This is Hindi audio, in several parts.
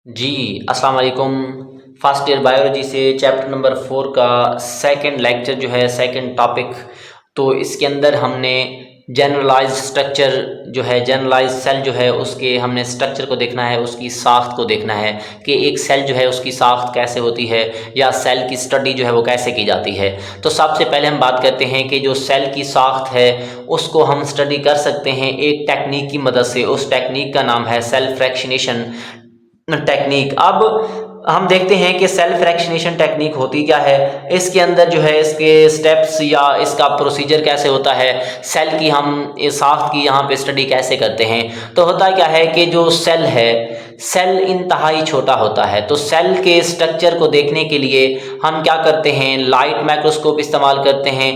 जी, अस्सलाम वालेकुम। फर्स्ट ईयर बायोलॉजी से चैप्टर नंबर 4 का सेकंड लेक्चर जो है, सेकंड टॉपिक। तो इसके अंदर हमने जनरलाइज स्ट्रक्चर जो है, जनरलाइज सेल जो है उसके हमने स्ट्रक्चर को देखना है, उसकी साख्त को देखना है कि एक सेल जो है उसकी साख्त कैसे होती है या सेल की स्टडी जो है वो कैसे की जाती है। तो सबसे पहले हम बात करते हैं कि जो सेल की साख्त है उसको हम स्टडी कर सकते हैं एक टेक्निक की मदद से। उस टेक्निक का नाम है सेल फ्रैक्शनेशन टेक्निक। अब हम देखते हैं कि सेल फ्रैक्शनेशन टेक्निक होती क्या है, इसके अंदर जो है इसके स्टेप्स या इसका प्रोसीजर कैसे होता है, सेल की हम इस साख्त की यहाँ पे स्टडी कैसे करते हैं। तो होता क्या है कि जो सेल है, सेल इंतहाई छोटा होता है। तो सेल के स्ट्रक्चर को देखने के लिए हम क्या करते हैं, लाइट माइक्रोस्कोप इस्तेमाल करते हैं,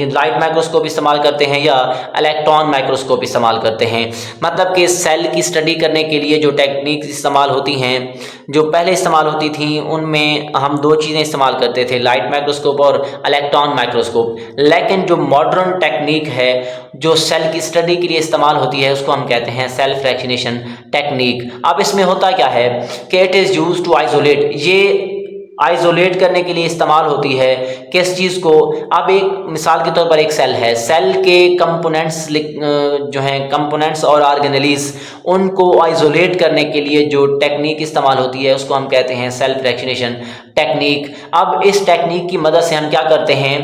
लाइट माइक्रोस्कोप इस्तेमाल करते हैं या इलेक्ट्रॉन माइक्रोस्कोप इस्तेमाल करते हैं। मतलब कि सेल की स्टडी करने के लिए जो टेक्निक इस्तेमाल होती हैं, जो पहले इस्तेमाल होती थी, उनमें हम दो चीज़ें इस्तेमाल करते थे, लाइट माइक्रोस्कोप और इलेक्ट्रॉन माइक्रोस्कोप। लेकिन जो मॉडर्न टेक्निक है जो सेल की स्टडी के लिए इस्तेमाल होती है उसको हम कहते हैं सेल फ्रैक्शनेशन टेक्निक। अब इसमें होता क्या है कि it is use to isolate, ये आइसोलेट करने के लिए इस्तेमाल होती है किस चीज़ को। अब एक मिसाल के तौर पर एक सेल है, सेल के कंपोनेंट्स जो हैं, कंपोनेंट्स और ऑर्गेनेलीज, उनको आइसोलेट करने के लिए जो टेक्निक इस्तेमाल होती है उसको हम कहते हैं सेल फ्रैक्शनेशन टेक्निक। अब इस टेक्निक की मदद से हम क्या करते हैं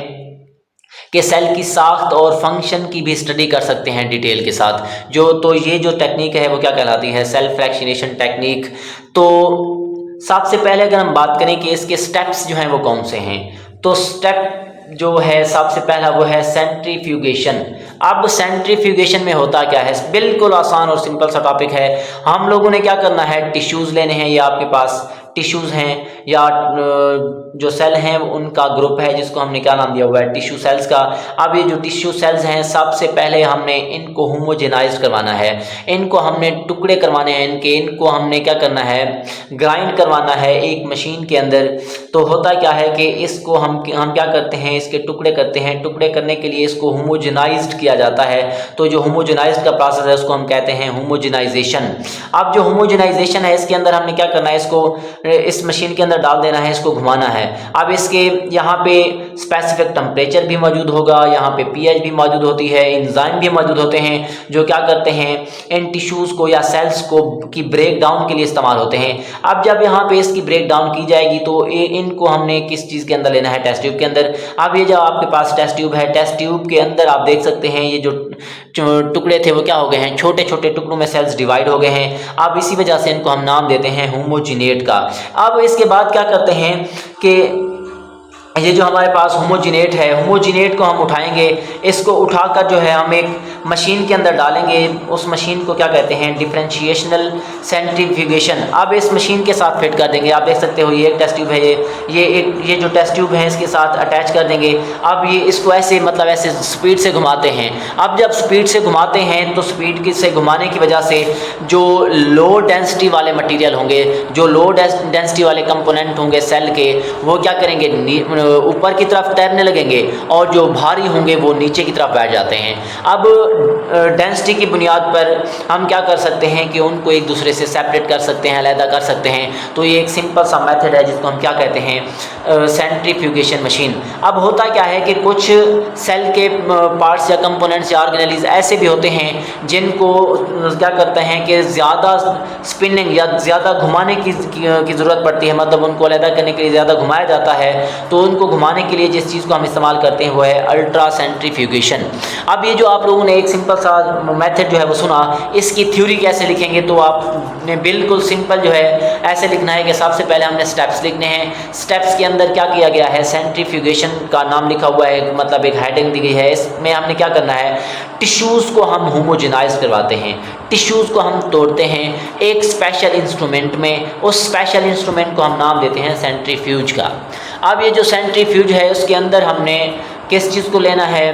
कि सेल की साख्त और फंक्शन की भी स्टडी कर सकते हैं डिटेल के साथ। तो ये जो टेक्निक है वो क्या कहलाती है, सेल फ्रैक्शनेशन टेक्निक। तो सबसे पहले अगर हम बात करें कि इसके स्टेप्स जो हैं वो कौन से हैं, तो स्टेप जो है सबसे पहला वो है सेंट्रीफ्यूगेशन। अब सेंट्रीफ्यूगेशन में होता क्या है, बिल्कुल आसान और सिंपल सा टॉपिक है। हम लोगों ने क्या करना है, टिश्यूज़ लेने हैं, या आपके पास टिश्यूज़ हैं या जो सेल हैं उनका ग्रुप है जिसको हमने क्या नाम दिया हुआ है, टिश्यू सेल्स का। अब ये जो टिश्यू सेल्स हैं सबसे पहले हमने इनको होमोजेनाइज करवाना है, इनको हमने टुकड़े करवाने हैं इनको हमने क्या करना है, ग्राइंड करवाना है एक मशीन के अंदर। तो होता क्या है कि इसको हम क्या करते हैं, इसके टुकड़े करते हैं। टुकड़े करने के लिए इसको होमोजेनाइज्ड किया जाता है। तो जो होमोजेनाइज्ड का प्रोसेस है उसको हम कहते हैं होमोजेनाइजेशन। अब जो होमोजेनाइजेशन है इसके अंदर हमने क्या करना है, इसको इस मशीन के अंदर डाल देना है, इसको घुमाना है। अब इसके यहाँ पे स्पेसिफिक टेम्परेचर भी मौजूद होगा, यहाँ पे पीएच भी मौजूद होती है, एंजाइम भी मौजूद होते हैं जो क्या करते हैं इन टिश्यूज़ को या सेल्स को की ब्रेक डाउन के लिए इस्तेमाल होते हैं। अब जब यहाँ पे इसकी ब्रेक डाउन की जाएगी तो इनको हमने किस चीज़ के अंदर लेना है, टेस्ट ट्यूब के अंदर। अब ये जो आपके पास टेस्ट ट्यूब है, टेस्ट ट्यूब के अंदर आप देख सकते हैं ये जो टुकड़े थे वो क्या हो गए हैं, छोटे छोटे टुकड़ों में सेल्स डिवाइड हो गए हैं। अब इसी वजह से इनको हम नाम देते हैं होमोजिनेट का। अब इसके बाद क्या करते हैं कि ये जो हमारे पास होमोजिनेट है, होमोजिनेट को हम उठाएंगे, इसको उठाकर जो है हम एक मशीन के अंदर डालेंगे। उस मशीन को क्या कहते हैं, डिफरेंशिएशनल सेंट्रीफ्यूगेशन। अब इस मशीन के साथ फिट कर देंगे। आप देख सकते हो ये एक टेस्ट ट्यूब है, ये जो टेस्ट ट्यूब है इसके साथ अटैच कर देंगे। अब ये इसको ऐसे मतलब ऐसे स्पीड से घुमाते हैं। अब जब स्पीड से घुमाते हैं तो स्पीड से घुमाने की वजह से जो लो डेंसिटी वाले मटीरियल होंगे, जो लो डेंसिटी वाले कंपोनेंट होंगे सेल के, वो क्या करेंगे, ऊपर की तरफ तैरने लगेंगे, और जो भारी होंगे वो नीचे की तरफ बैठ जाते हैं। अब डेंसिटी की बुनियाद पर हम क्या कर सकते हैं कि उनको एक दूसरे से सेपरेट कर सकते हैं, अलग कर सकते हैं। तो ये एक सिंपल सा मेथड है जिसको हम क्या कहते हैं, सेंट्रीफ्यूगेशन मशीन। अब होता क्या है कि कुछ सेल के पार्ट्स या कंपोनेंट्स या ऑर्गेनेलीज ऐसे भी होते हैं जिनको क्या करते हैं कि ज़्यादा स्पिनिंग या ज़्यादा घुमाने की ज़रूरत पड़ती है, मतलब उनको अलग करने के लिए ज़्यादा घुमाया जाता है। तो उनको घुमाने के लिए जिस चीज़ को हम इस्तेमाल करते हैं वो है अल्ट्रा सेंट्रीफ्यूगेशन। अब ये जो आप लोगों ने एक सिंपल सा मेथड जो है वो सुना, इसकी थ्योरी कैसे लिखेंगे, तो आपने बिल्कुल सिंपल जो है ऐसे लिखना है कि सबसे पहले हमने स्टेप्स लिखने हैं। स्टेप्स के अंदर क्या किया गया है, सेंट्रीफ्यूगेशन का नाम लिखा हुआ है, मतलब एक हेडिंग दी गई है। इसमें हमने क्या करना है, टिश्यूज़ को हम होमोजेनाइज करवाते हैं, टिश्यूज़ को हम तोड़ते हैं एक स्पेशल इंस्ट्रूमेंट में। उस स्पेशल इंस्ट्रूमेंट को हम नाम देते हैं सेंट्रीफ्यूज का। अब ये जो सेंट्रीफ्यूज है उसके अंदर हमने किस चीज़ को लेना है,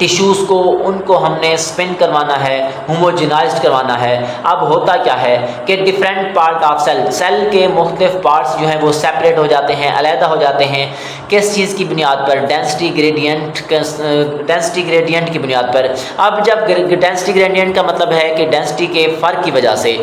टिश्यूज़ को उनको हमने स्पिन करवाना है, होमोजेनाइज्ड करवाना है। अब होता क्या है कि डिफरेंट पार्ट ऑफ सेल के मुख्तलिफ पार्ट्स जो हैं वो सेपरेट हो जाते हैं, अलहदा हो जाते हैं। किस चीज़ की बुनियाद पर? डेंसिटी ग्रेडियंट की बुनियाद पर। अब जब डेंसिटी ग्रेडियंट का मतलब है कि डेंसिटी के फ़र्क की वजह से,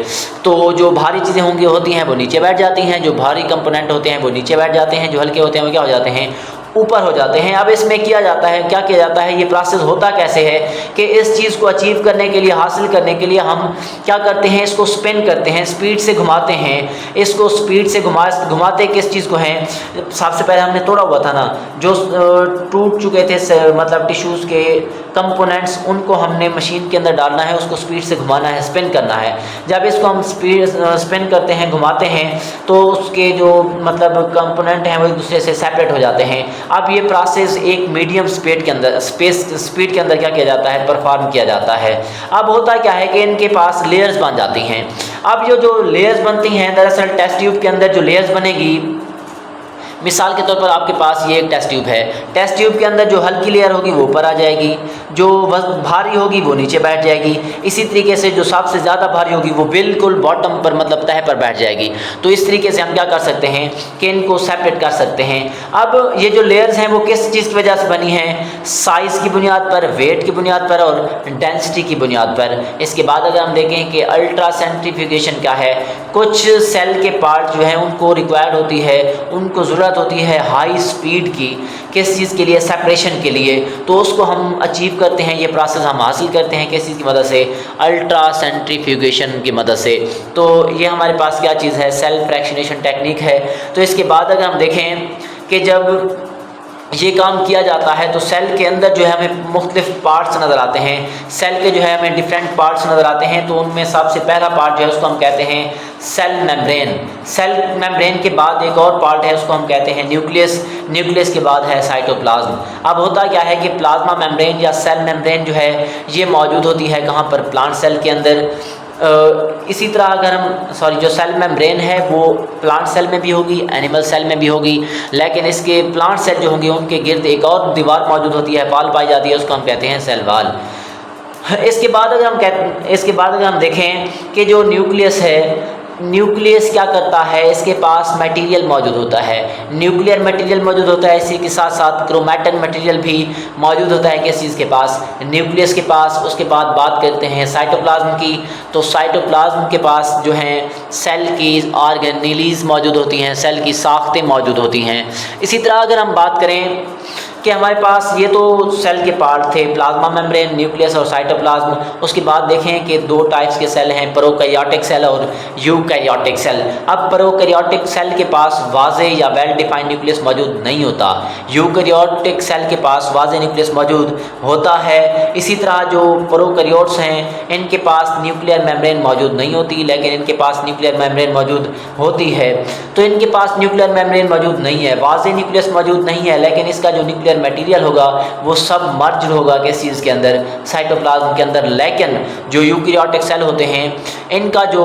तो जो भारी चीज़ें होती हैं वो नीचे बैठ जाती हैं, जो भारी कंपोनेंट होते हैं वो नीचे बैठ जाते हैं, जो हल्के होते हैं वो क्या हो जाते हैं? ऊपर हो जाते हैं। अब इसमें किया जाता है, क्या किया जाता है, ये प्रोसेस होता कैसे है कि इस चीज़ को अचीव करने के लिए, हासिल करने के लिए हम क्या करते हैं, इसको स्पिन करते हैं, स्पीड से घुमाते हैं। इसको स्पीड से घुमाते किस चीज़ को हैं? सबसे पहले हमने तोड़ा हुआ था ना, जो टूट चुके थे मतलब टिश्यूज़ के कंपोनेंट्स, उनको हमने मशीन के अंदर डालना है, उसको स्पीड से घुमाना है, स्पिन करना है। जब इसको हम स्पिन करते हैं, घुमाते हैं, तो उसके जो मतलब कंपोनेंट हैं वो एक दूसरे से सेपरेट हो जाते हैं। अब ये प्रोसेस एक मीडियम स्पीड के अंदर क्या किया जाता है? परफॉर्म किया जाता है। अब होता क्या है कि इनके पास लेयर्स बन जाती हैं। अब जो लेयर्स बनती हैं, दरअसल टेस्ट ट्यूब के अंदर जो लेयर्स बनेगी, मिसाल के तौर पर आपके पास ये एक टेस्ट ट्यूब है। टेस्ट ट्यूब के अंदर जो हल्की लेयर होगी वो ऊपर आ जाएगी, जो भारी होगी वो नीचे बैठ जाएगी। इसी तरीके से जो सबसे ज़्यादा भारी होगी वो बिल्कुल बॉटम पर मतलब तह पर बैठ जाएगी। तो इस तरीके से हम क्या कर सकते हैं कि इनको सेपरेट कर सकते हैं। अब ये जो लेयर्स हैं वो किस चीज़ की वजह से बनी हैं? साइज़ की बुनियाद पर, वेट की बुनियाद पर और डेंसिटी की बुनियाद पर। इसके बाद अगर हम देखें कि अल्ट्रा सेंट्रीफ्यूगेशन क्या है, कुछ सेल के पार्ट जो हैं उनको रिक्वायर्ड होती है, उनको ज़रूरत होती है हाई स्पीड की, किस चीज़ के लिए? सेपरेशन के लिए। तो उसको हम अचीव करते हैं, ये प्रोसेस हम हासिल करते हैं किस चीज़ की मदद से? अल्ट्रा सेंट्रीफ्यूगेशन की मदद से। तो ये हमारे पास क्या चीज़ है? सेल फ्रैक्शनेशन टेक्निक है। तो इसके बाद अगर हम देखें कि जब ये काम किया जाता है तो सेल के अंदर जो है हमें मुख्तलिफ पार्ट्स नज़र आते हैं। सेल के जो है हमें डिफरेंट पार्ट्स नज़र आते हैं। तो उनमें सबसे पहला पार्ट जो है उसको हम कहते हैं सेल मेम्ब्रेन। सेल मेम्ब्रेन के बाद एक और पार्ट है, उसको हम कहते हैं न्यूक्लियस। न्यूक्लियस के बाद है साइटोप्लाज्म। अब होता क्या है कि प्लाज्मा मेम्ब्रेन या सेल मेम्ब्रेन जो है ये मौजूद होती है कहाँ पर? प्लांट सेल के अंदर। इसी तरह अगर हम जो सेल मेम्ब्रेन है वो प्लांट सेल में भी होगी, एनिमल सेल में भी होगी, लेकिन इसके प्लांट सेल जो होंगे उनके गिर्द एक और दीवार मौजूद होती है, पाल पाई जाती है, उसको हम कहते हैं सेल वाल। इसके बाद अगर हम देखें कि जो न्यूक्लियस है, न्यूक्लियस क्या करता है? इसके पास मटेरियल मौजूद होता है, न्यूक्लियर मटेरियल मौजूद होता है। इसी के साथ साथ क्रोमैटिन मटेरियल भी मौजूद होता है किस चीज़ के पास? न्यूक्लियस के पास। उसके बाद बात करते हैं साइटोप्लाज्म की। तो साइटोप्लाज्म के पास जो हैं सेल की ऑर्गेनेलीज मौजूद होती हैं, सेल की साख्तें मौजूद होती हैं। इसी तरह अगर हम बात करें कि हमारे पास ये तो सेल के पार्ट थे, प्लाज्मा मेम्ब्रेन, न्यूक्लियस और साइटोप्लाज्म। उसके बाद देखें कि दो टाइप्स के सेल हैं, प्रोकैरियोटिक सेल और यूकैरियोटिक सेल। अब प्रोकैरियोटिक सेल के पास वाज़े या वेल डिफाइंड न्यूक्लियस मौजूद नहीं होता, यूकैरियोटिक सेल के पास वाज़े न्यूक्लियस मौजूद होता है। इसी तरह जो प्रोकैरियोट्स हैं इनके पास न्यूक्लियर मेम्ब्रेन मौजूद नहीं होती, लेकिन इनके पास न्यूक्लियर मेम्ब्रेन मौजूद होती है। तो इनके पास न्यूक्लियर मेम्ब्रेन मौजूद नहीं है, वाज़े न्यूक्लियस मौजूद नहीं है, लेकिन इसका जो न्यूक्लियर मटेरियल होगा वो सब मर्ज होगा किस चीज़ के अंदर? साइटोप्लाज्म के अंदर। लेकिन जो यूकैरियोटिक सेल होते हैं इनका जो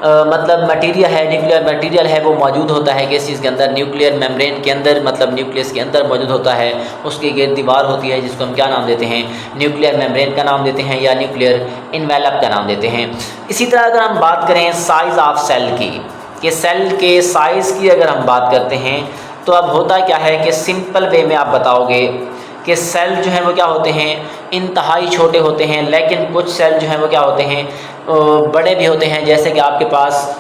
मतलब मटेरियल है, न्यूक्लियर मटेरियल है, वो मौजूद होता है किस चीज़ के अंदर? न्यूक्लियर मेम्ब्रेन के अंदर, मतलब न्यूक्लियस के अंदर मौजूद होता है। उसके गिर्द दीवार होती है जिसको हम क्या नाम देते हैं? न्यूक्लियर मेम्ब्रेन का नाम देते हैं या न्यूक्लियर इन्वेलप का नाम देते हैं। इसी तरह अगर हम बात करें साइज़ ऑफ सेल की, कि सेल के साइज़ की अगर हम बात करते हैं, तो अब होता क्या है कि सिंपल वे में आप बताओगे कि सेल जो है वो क्या होते हैं? इंतहाई छोटे होते हैं, लेकिन कुछ सेल जो है वो क्या होते हैं? बड़े भी होते हैं। जैसे कि आपके पास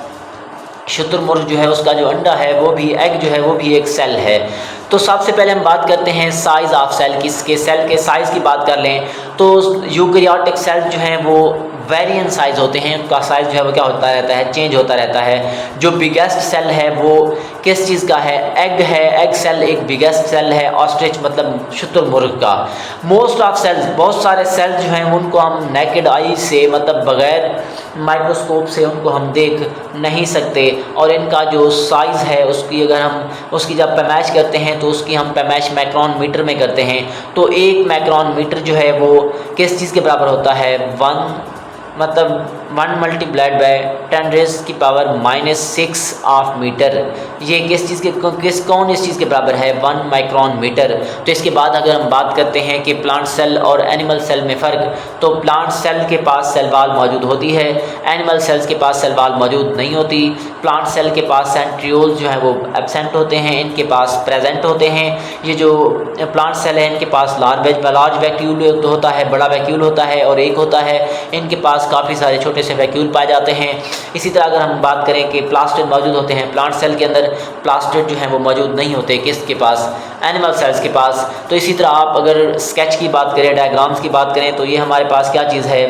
शुतुरमुर्ग जो है उसका जो अंडा है वो भी, एग जो है वो भी एक सेल है। तो सबसे पहले हम बात करते हैं साइज़ ऑफ सेल की। इसके सेल के साइज़ की बात कर लें तो यूकैरियोटिक सेल जो हैं वो वेरिएंट साइज़ होते हैं, उनका साइज़ जो है वो क्या होता रहता है? चेंज होता रहता है। जो बिगेस्ट सेल है वो किस चीज़ का है? एग है। एग सेल एक बिगेस्ट सेल है, ऑस्ट्रिच मतलब शुतुरमुर्ग का। मोस्ट ऑफ सेल्स, बहुत सारे सेल्स जो हैं उनको हम नेकेड आई से, मतलब बग़ैर माइक्रोस्कोप से उनको हम देख नहीं सकते, और इनका जो साइज़ है उसकी जब पैमाइश करते हैं तो उसकी हम पैमाइश माइक्रोन मीटर में करते हैं। तो एक माइक्रोन मीटर जो है वो किस चीज़ के बराबर होता है? 1 मतलब 1 मल्टीप्लाइड बाय 10⁻⁻⁻6 ऑफ मीटर, ये किस चीज़ के कौन इस चीज़ के बराबर है? 1 माइक्रोन मीटर। तो इसके बाद अगर हम बात करते हैं कि प्लांट सेल और एनिमल सेल में फ़र्क, तो प्लांट सेल के पास सेल वाल मौजूद होती है, एनिमल सेल्स के पास सेल वाल मौजूद नहीं होती। प्लांट सेल के पास सेंट्रियोल्स जो है वो एब्सेंट होते हैं, इनके पास प्रेजेंट होते हैं। ये जो प्लांट सेल है इनके पास लार्ज वैक्यूल होता है, बड़ा वैक्यूल होता है, और एक होता है इनके पास काफ़ी सारे छोटे से वैक्यूल पाए जाते हैं। इसी तरह अगर हम बात करें कि प्लास्टिड मौजूद होते हैं, प्लांट सेल के अंदर प्लास्टिड जो है वो मौजूद नहीं होते, किसके पास? एनिमल सेल्स के पास। तो इसी तरह आप अगर स्केच की बात करें, डायग्राम्स की बात करें, तो ये हमारे पास क्या चीज़ है?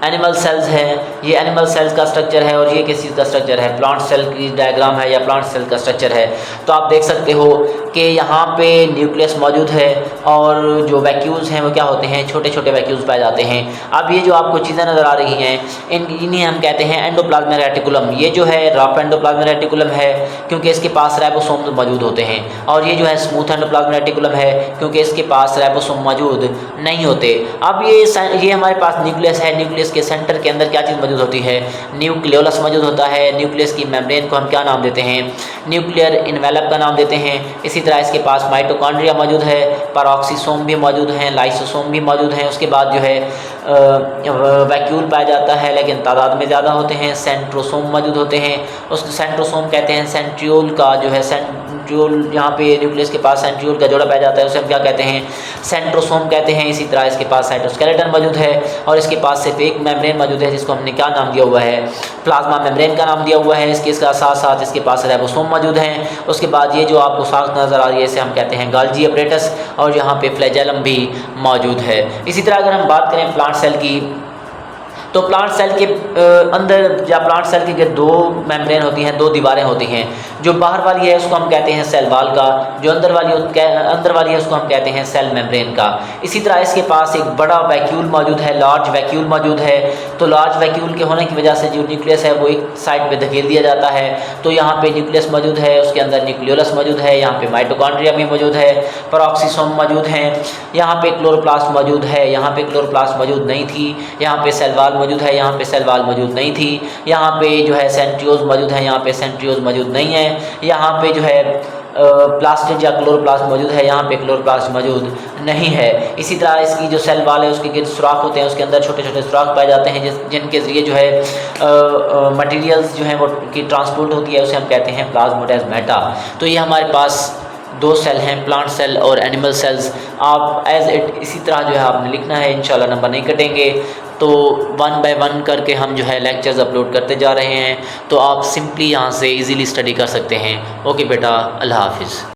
एनिमल सेल्स है, ये एनिमल सेल्स का स्ट्रक्चर है, और ये किस चीज़ का स्ट्रक्चर है? प्लांट सेल की डायग्राम है या प्लांट सेल का स्ट्रक्चर है। तो आप देख सकते हो कि यहाँ पे न्यूक्लियस मौजूद है, और जो वैक्यूल्स हैं वो क्या होते हैं? छोटे छोटे वैक्यूल्स पाए जाते हैं। अब ये जो आपको चीज़ें नज़र आ रही हैं, इन्हीं हम कहते हैं एंडोप्लाज्मिक रेटिकुलम। ये जो है रफ एंडोप्लाज्मिक रेटिकुलम है, क्योंकि इसके पास राइबोसोम मौजूद होते हैं, और ये जो है स्मूथ एंडोप्लाज्मिक रेटिकुलम है, क्योंकि इसके पास राइबोसोम मौजूद नहीं होते। अब ये हमारे पास न्यूक्लियस है, न्यूक्लियस के सेंटर के अंदर क्या चीज़ मौजूद होती है? न्यूक्लियोलस मौजूद होता है। न्यूक्लियस की मेम्ब्रेन को हम क्या नाम देते हैं? न्यूक्लियर इन्वेलप का नाम देते हैं। इसी तरह इसके पास माइटोकॉन्ड्रिया मौजूद है, पैरोक्सिसोम भी मौजूद हैं, लाइसोसोम भी मौजूद हैं। उसके बाद जो है वैक्यूल पाया जाता है, लेकिन तादाद में ज़्यादा होते हैं। सेंट्रोसोम मौजूद होते हैं, उसको सेंट्रोसोम कहते हैं। सेंट्रियोल का जो है सेंट्रियोल, यहाँ पे न्यूक्लियस के पास सेंट्रियोल का जोड़ा पाया जाता है, उसे हम क्या कहते हैं? सेंट्रोसोम कहते हैं। इसी तरह इसके पास साइटोस्केलेटन मौजूद है, और इसके पास सिर्फ एक मेम्ब्रेन मौजूद है, जिसको हमने क्या नाम दिया हुआ है? प्लाज्मा मेम्ब्रेन का नाम दिया हुआ है। इसके साथ साथ इसके पास राइबोसोम मौजूद हैं। उसके बाद ये जो आपको साख नज़र आ रही है, इसे हम कहते हैं गाल्जी अपरेटस, और यहाँ पे फ्लैजेलम भी मौजूद है। इसी तरह अगर हम बात करें प्लांट सेल की, तो प्लांट सेल के अंदर या प्लांट सेल की दो मेम्ब्रेन होती हैं, दो दीवारें होती हैं। जो बाहर वाली है उसको हम कहते हैं सेल वाल का, जो अंदर वाली है उसको हम कहते हैं सेल मेम्ब्रेन का। इसी तरह इसके पास एक बड़ा वैक्यूल मौजूद है, लार्ज वैक्यूल मौजूद है। तो लार्ज वैक्यूल के होने की वजह से जो न्यूक्लियस है वो एक साइड पे धकेल दिया जाता है। तो यहाँ पे न्यूक्लियस मौजूद है, उसके अंदर न्यूक्लियोलस मौजूद है, यहाँ पे माइटोकॉन्ड्रिया भी मौजूद है, पैरोक्सिसोम मौजूद हैं, यहाँ पे क्लोरोप्लास्ट मौजूद है, यहाँ पे क्लोरोप्लास्ट मौजूद नहीं थी, यहाँ पे सेल वाल मौजूद है, यहाँ पे सेल वाल मौजूद नहीं थी, यहाँ पे जो है सेंट्रियोल्स मौजूद है, यहाँ पे सेंट्रियोल्स मौजूद नहीं है, यहाँ पे जो है प्लास्टिड या क्लोरोप्लास्ट मौजूद है, यहाँ पे क्लोरोप्लास्ट मौजूद नहीं है। इसी तरह इसकी जो सेल वाल है उसके गिर्द सुराख होते हैं, उसके अंदर छोटे छोटे सुराख पाए जाते हैं, जिनके ज़रिए जो है मटेरियल्स जो है वो की ट्रांसपोर्ट होती है, उसे हम कहते हैं प्लाज्मोडेस्माटा। तो ये हमारे पास दो सेल हैं, प्लांट सेल और एनिमल सेल्स। आप एज इट इसी तरह जो है आपने लिखना है, इंशाल्लाह नंबर नहीं कटेंगे। तो 1 बाय 1 करके हम जो है लेक्चर्स अपलोड करते जा रहे हैं, तो आप सिंपली यहाँ से इजीली स्टडी कर सकते हैं। ओके बेटा, अल्लाह हाफिज़।